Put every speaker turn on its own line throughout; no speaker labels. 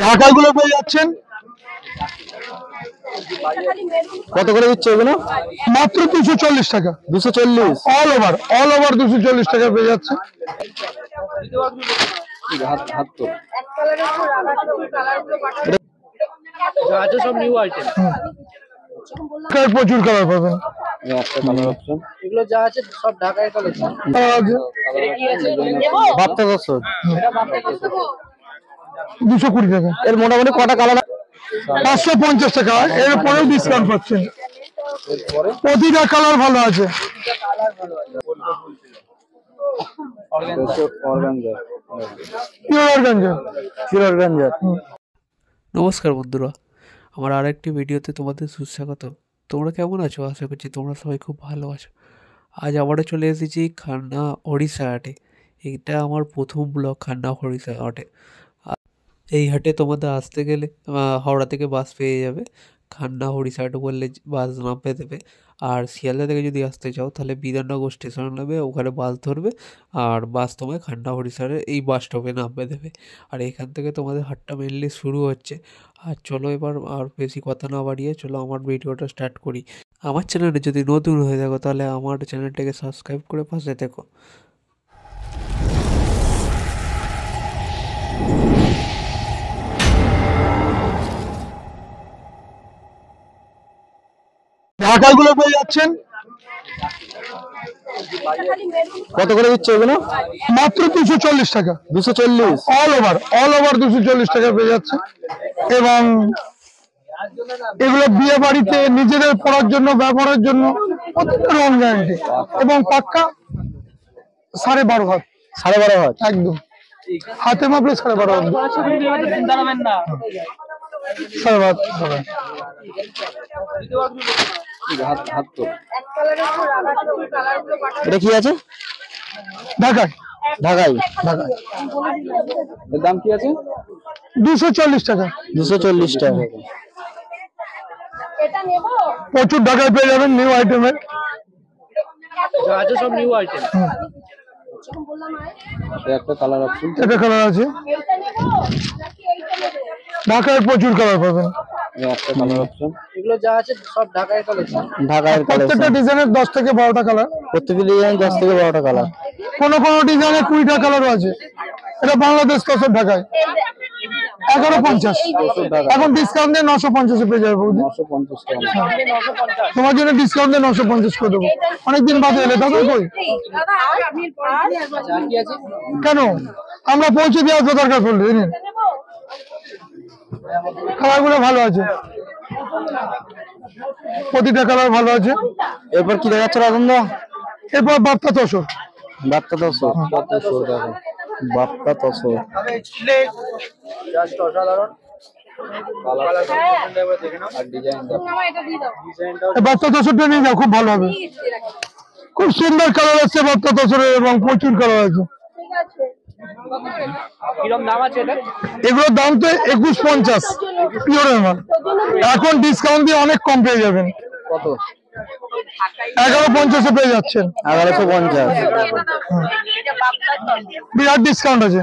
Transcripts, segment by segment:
ঢাকাগুলো পেয়ে যাচ্ছেন কত করে দিচ্ছে এগুলো? মাত্র 240 টাকা। 240 অল ওভার 240 টাকা পেয়ে যাচ্ছে।
সব নিউ আইটেম,
প্রচুর কালার পাবেন।
এগুলো যা আছে সব ঢাকায় কালেকশন।
বাপ্তা 220 টাকা। এর মোটামুটি কটা কালার? 550 টাকা। এর পরেও ডিসকাউন্ট পাচ্ছেন। প্রতিটা কালার ভালো আছে।
নমস্কার বন্ধুরা, আমার আরেকটি ভিডিওতে তোমাদের সুস্বাগত। তোমরা কেমন আছো? আশা করছি তোমরা সবাই খুব ভালো আছো। আজ আবারও চলে এসেছি খান্না ওড়িশা হাটে। এটা আমার প্রথম ব্লগ খান্না ওড়িশা হাটে। এই হাটে তোমাদের আসতে গেলে হাওড়া থেকে বাস পেয়ে যাবে। খান্না ওড়িশা হাট বললে বাস নামবে দেবে। আর শিয়ালদা থেকে যদি আসতে চাও তাহলে বিধাননগর স্টেশন নেবে, ওখানে বাস ধরবে আর বাস তোমায় খান্না ওড়িশার এই বাস স্টপে নামবে দেবে। আর এখান থেকে তোমাদের হাটটা মেনলি শুরু হচ্ছে। আর চলো এবার আর বেশি কথা না বাড়িয়ে চলো আমার ভিডিওটা স্টার্ট করি। আমার চ্যানেলে যদি নতুন হয়ে থাকো তাহলে আমার চ্যানেলটাকে সাবস্ক্রাইব করে পাশে থেকো।
ঢাকাগুলো পেয়ে যাচ্ছেন কত করে দিচ্ছে এগুলো? মাত্র 240 টাকা। 240 অল ওভার 240 টাকা পেয়ে যাচ্ছে। এবং এগুলো বিয়ে বাড়িতে নিজেদের পড়ার জন্য, ব্যবহারের জন্য প্রত্যেকটা রং গ্যারান্টি এবং পাক্কা 12.5 হাত। 12.5 হাত একদম হাতে মাপলে 12.5 হাত। 12.5 এটা কি আছে? ঢাকায় এর দাম কি আছে? 240 টাকা। 240 টাকা। প্রচুর ঢাকায় পেয়ে যাবেন নিউ আইটেমের।
সব নিউ আইটেম।
একটা কালার অপশন, এটা কালার আছে। ঢাকায় প্রচুর কালার পাবেন। একটা কালার অপশন,
এগুলো যা আছে সব ঢাকায় কালেকশন।
প্রত্যেকটা ডিজাইনের 10 থেকে 12টা কালার। প্রত্যেকটা ডিজাইন 10 থেকে 12টা কালার। কোন ডিজাইনে 20টা কালারও আছে। এটা বাংলাদেশ কসর ঢাকায় 1150। এখন ডিসকাউন্ট দিয়ে 950 এ পেয়ে যাবে বৌদি। 950 টাকা। তোমার জন্য ডিসকাউন্ট দিয়ে 950 করে দেবো। অনেকদিন বাদে এলে দাদা কই? কেন আমরা পৌঁছে দিয়ে আসবো দরকার পড়লে। কালারগুলো ভালো আছে, প্রতিটা কালার ভালো আছে। এরপর কি দেখাচ্ছে রাজনদা? এরপর বাপ্তা তসর। বাপ্তা তসর দেখো, বাপ্তা তসর
জাস্ট অসাধারণ।
বাপ্তা তসরটা নিয়ে যাও, খুব ভালো হবে। খুব সুন্দর কালার আছে বাপ্তা তসরের এবং প্রচুর কালার আছে।
কিরকম দাম আছে এটা?
এগুলোর দাম তো 2150 পিওরের মাল। এখন ডিসকাউন্ট দিয়ে অনেক কম পেয়ে যাবেন। কত? 1150 এ পেয়ে যাচ্ছেন। 1150 বিরাট ডিসকাউন্ট আছে।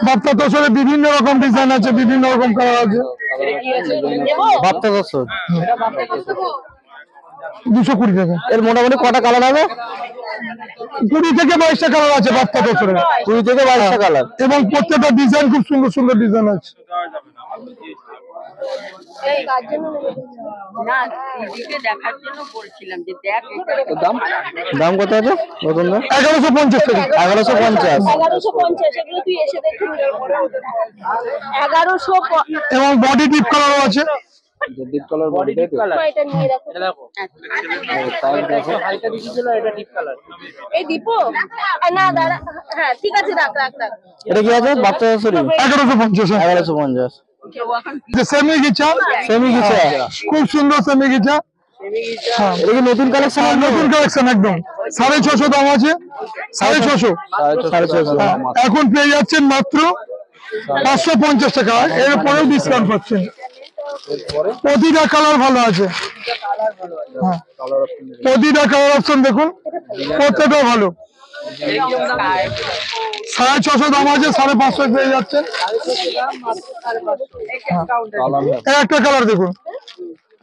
বাপ্তা তসরের বিভিন্ন রকম ডিজাইন আছে, বিভিন্ন রকম কালার আছে। বাপ্তা তসর 220 টাকা। এর মোটামুটি কটা কালার হবে? 20 থেকে 22টা কালার আছে বাপ্তা তসরের। 20 থেকে 22টা কালার এবং প্রত্যেকটা ডিজাইন খুব সুন্দর সুন্দর ডিজাইন আছে। দাম কত আছে? 1150 টাকা। 1150 এবং বডি ডিপ কালারও আছে। Deep colour body deep colour এটা নিয়ে রাখো। এটা দেখো, তাই দেখো হাইটা দিছিল, এটা ডিপ কালার। এই ডিপো না দাঁড়া, হ্যাঁ ঠিক আছে, রাখ। এটা কি আছে? বাপ্তা তসর 1150। 1150 সেমি গিচা খুব সুন্দর সেমি গিচা। এটা কি নতুন কালেকশন? নতুন কালেকশন একদম। 650 দাম আছে। 650 এখন পেয়ে যাচ্ছেন মাত্র 550 টাকা। এর পরেও ডিসকাউন্ট পাচ্ছেন। প্রতিটা কালার ভালো আছে। প্রতিটা কালার অপশন দেখুন, প্রত্যেকটা ভালো।
650 দাম আছে, 550 পেয়ে যাচ্ছেন। একটা কালার দেখুন,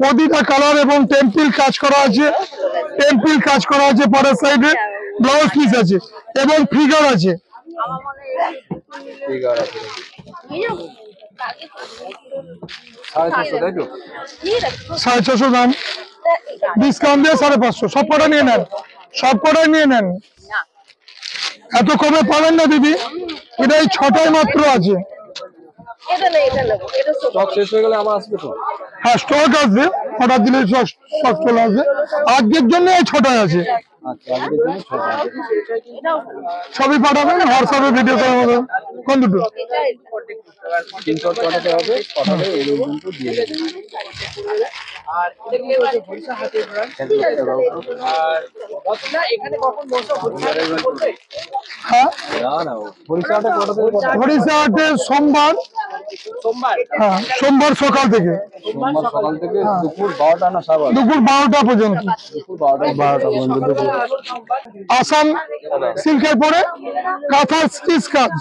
প্রতিটা কালার এবং টেম্পল কাজ করা আছে, টেম্পল কাজ করা আছে, পরের সাইডে ব্লাউজ পিস আছে এবং ফিগার আছে। 650 দাম, ডিসকাউন্ট দিয়ে 550। সব কটা নিয়ে নেন, সব কটাই নিয়ে নেন, এত কমে পাবেন না দিদি। এটা এই 6টাই মাত্র আছে।
স্টক শেষ হয়ে গেলে আমার আসবে তো?
হ্যাঁ স্টক আসবে, অর্ডার দিলে স্টক চলে আসবে। আজকের জন্য এই 6টাই আছে।
আচ্ছা, আজকের জন্য 6টা।
ছবি পাঠাবেন হোয়াটসঅ্যাপে, ভিডিও করার মতো। কোন দুটো?
স্ক্রিনশট পাঠাতে হবে, পাঠালে এই পর্যন্ত দিয়ে দেবেন। আর এটা কি হচ্ছে ভরিসা হাতে ব্র্যান্ড? আর বসনা এখানে কখন বসো?
হ্যাঁ
না ভরিসাটা পাঠাতে হবে।
হরিশাহাটে সোমবার, হ্যাঁ সোমবার সকাল থেকে,
সোমবার সকাল থেকে দুপুর 12টা না সারা
দুপুর 12টা পর্যন্ত।
দুপুর 12টা পর্যন্ত দুপুর।
আসাম সিল্কের পরে কাঁথা স্টিচ কাজ,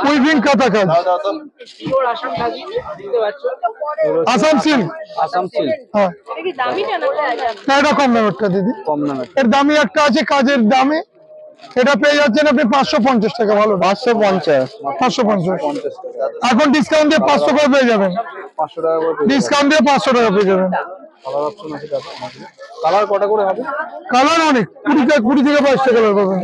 উইভিং কাঁথা কাজ,
পিওর আসাম কাজি দিতে পারছো?
আসাম সিল্ক।
আসাম সিল্ক।
হ্যাঁ না, এটা কম দামেরটা দিদি,
কম দামে।
এর দামি একটা আছে কাজের দামে, এটা পেয়ে যাচ্ছেন আপনি 550 টাকা। ভালো 550। এখন ডিসকাউন্ট দিয়ে 500 করে পেয়ে যাবেন,
500 টাকা করে।
ডিসকাউন্ট দিয়ে 500 টাকা পেয়ে যাবেন।
কালার অপশন আছে দেখো। কালার কটা করে হবে?
কালার অনেক, 20 থেকে 22টা কালার পাবেন।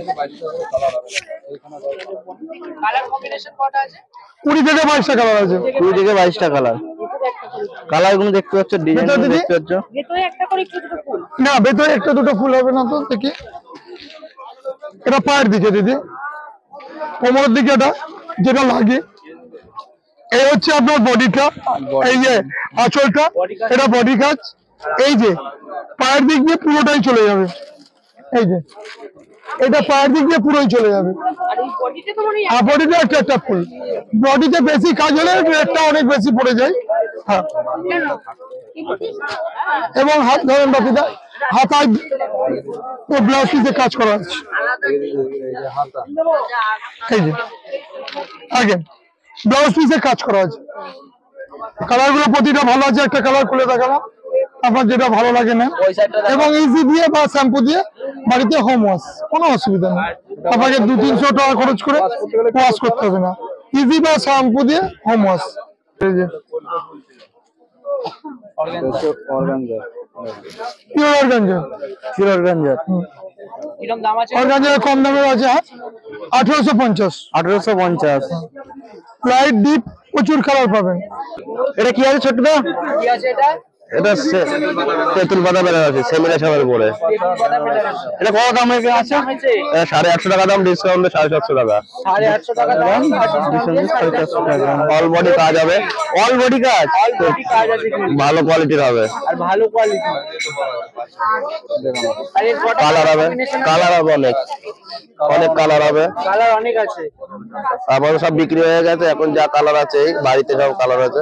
কালার কম্বিনেশন কটা আছে?
20 থেকে 22টা কালার আছে।
20 থেকে 22টা কালার। কালার গুলো দেখতে পাচ্ছ, ডিজাইন দেখতে পাচ্ছ।
না ভেতরে একটা দুটো ফুল হবে না তো দেখি। এটা পায়ের দিকে দিদি, কোমরের দিকে এটা যেটা লাগে। এই হচ্ছে আপনার বডিটা, এই যে আঁচলটা, এটা বডি কাজ। এই যে পায়ের দিক দিয়ে পুরোটাই চলে যাবে, এই যে এটা পায়ের দিক দিয়ে পুরোই চলে যাবে। আর বডিতে একটা ফুল, বডিতে বেশি কাজ হলে রেটটা অনেক বেশি পড়ে যায়। হ্যাঁ এবং হাত ধরেন বাপিদা, হাতায় ব্লাউজ পিসে কাজ করা আছে। এই যে আগে ব্লাউজ পিসে কাজ করা আছে। কালার গুলো প্রতিটা ভালো আছে, একটা কালার খুলে দেখালাম, আপনার যেটা ভালো লাগে না। এবং ইজি দিয়ে বা শ্যাম্পু দিয়ে বাড়িতে হোম ওয়াশ, কোনো অসুবিধা নেই। আপনাকে 200-300 টাকা খরচ করে ওয়াশ করতে হবে না, ইজি বা শ্যাম্পু দিয়ে হোম ওয়াশ। এই যে অর্গানজা কম দামের আছে 1850। লাইট ডিপ প্রচুর কালার পাবেন।
এটা কি আছে ছোটদা?
কি আছে এটা?
এটা তেঁতুল পাতা বেলা আছে, সেমিনা সবের উপরে। এটা কত দাম আছে? 850 টাকা দাম, ডিসকাউন্টে 750 টাকা।
850 টাকা দাম,
অল বডি কাজ হবে, অল বডি কাজ,
কাজ আছে
ভালো কোয়ালিটির হবে,
আর ভালো কোয়ালিটি। আর এর কটা
কালার হবে, কালার হবে অনেক, অনেক কালার হবে।
কালার অনেক আছে।
আবার সব বিক্রি হয়ে গেছে, এখন যা কালার আছে বাড়িতে সব কালার আছে।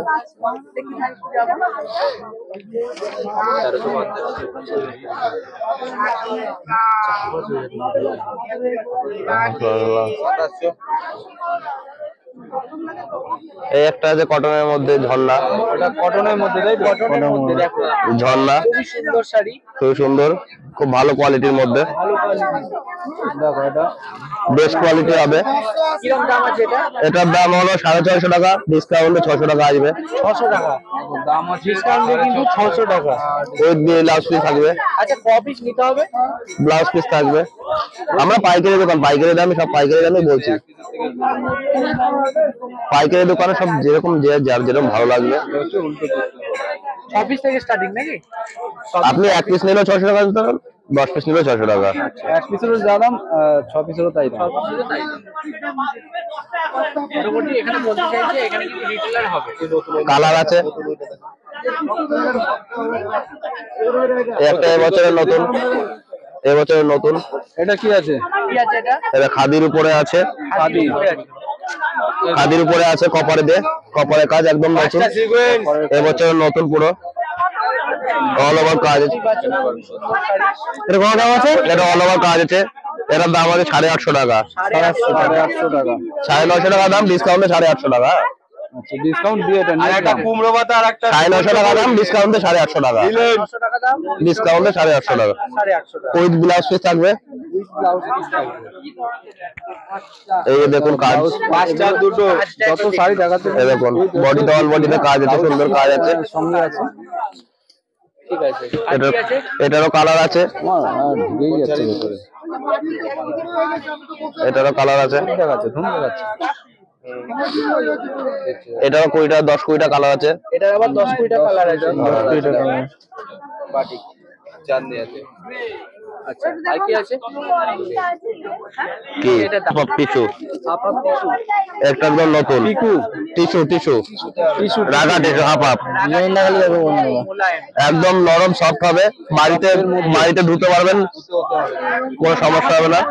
এই একটা আছে কটনের মধ্যে ঝর্ণা,
ওটা কটনের মধ্যে, তাই তো? কটনের মধ্যে দেখো,
ঝর্ণা
খুবই সুন্দর শাড়ি,
খুব সুন্দর, খুব ভালো কোয়ালিটির মধ্যে।
ভালো কোয়ালিটি। দেখো এটা
বেস্ট কোয়ালিটি হবে।
কিরকম দাম আছে এটা?
এটার দাম হলো 650 টাকা, ডিসকাউন্টে 600 টাকা আসবে।
600 টাকা দাম আছে, ডিসকাউন্টে কিন্তু 600 টাকা।
ওই ব্লাউজ পিস থাকবে।
আচ্ছা ক পিস নিতে হবে?
ব্লাউজ পিস থাকবে। আমরা পাইকারি দোকান, পাইকারি দামে সব পাইকারি দামে বলছি। পাইকারি দোকানে সব যেরকম যার যেরকম ভালো লাগবে।
6 পিস থেকে স্টার্টিং নাকি?
আপনি 1 পিস নিলেও 600 টাকা দিতে পারেন, 10 পিস নিলেও 600 টাকা।
1 পিসেরও যা দাম, 6 পিসেরও তাই দাম। মোটামুটি এখানে বলতে চাইছে এখানে কিন্তু রিটেলার হবে।
কালার আছে, একটা এবছরের নতুন, এবছরের নতুন।
এটা কি আছে? কি আছে এটা?
এটা খাদির উপরে আছে,
খাদি,
খাদির উপরে আছে, কপারে দিয়ে, কপারে কাজ একদম নতুন, এবছরের নতুন পুরো অল ওভার কাজ আছে। এটা কত দাম আছে? এটা অল ওভার কাজ আছে, এটার দাম আছে 850 টাকা।
850 টাকা।
950 টাকা দাম, ডিসকাউন্টে 850 টাকা।
আচ্ছা, ডিসকাউন্ট দিয়ে এটা
আর একটা কুমড়ো পাতা আর একটা 950 টাকা দাম, ডিসকাউন্টে 850 টাকা।
900 টাকা দাম,
ডিসকাউন্টে 850 টাকা।
850 টাকা।
উইথ ব্লাউজ পিস থাকবে।
উইথ ব্লাউজ পিস থাকবে।
এই যে দেখুন কাজ,
পাঁচটা দুটো যত শাড়ি দেখাতে
এই দেখুন বডিতে অল বডিতে কাজ আছে, সুন্দর কাজ আছে।
সঙ্গে আছে। ঠিক আছে। আর
এটা
কি আছে?
এটারও কালার আছে,
ঢুকেই যাচ্ছে ভিতরে।
এটারও কালার আছে,
দেখাচ্ছে, ধুম দেখাচ্ছে।
এটারও 20টা 10-20টা কালার আছে।
এটার আবার 10-20টা কালার আছে। বাটিক চাঁদনি আছে। আচ্ছা, আর কি আছে?
কি হাফ টিস্যু, একটা একদম নতুন টিস্যু রাগা টিস্যু হাফ একদম নরম সফট হবে, বাড়িতে ধুতে পারবেন, কোনো সমস্যা হবে না,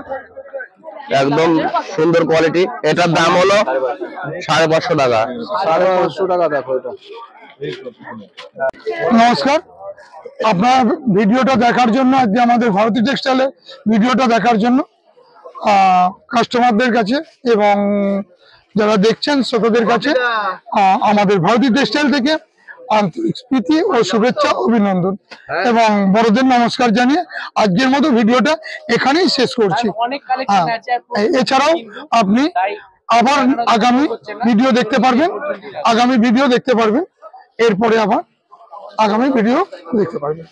একদম সুন্দর কোয়ালিটি। এটার দাম হলো 550 টাকা।
550 টাকা। দেখো এটা।
নমস্কার, আপনার ভিডিওটা দেখার জন্য, আজকে আমাদের ভারতী টেক্সটাইলের ভিডিওটা দেখার জন্য কাস্টমারদের কাছে এবং যারা দেখছেন শ্রোতাদের কাছে আমাদের ভারতী টেক্সটাইল থেকে আন্তরিক প্রীতি ও শুভেচ্ছা অভিনন্দন এবং বড়দের নমস্কার জানিয়ে আজকের মতো ভিডিওটা এখানেই শেষ করছি। এছাড়াও আপনি আবার আগামী ভিডিও দেখতে পারবেন, এরপরে আবার আগামী ভিডিও দেখতে পারবেন।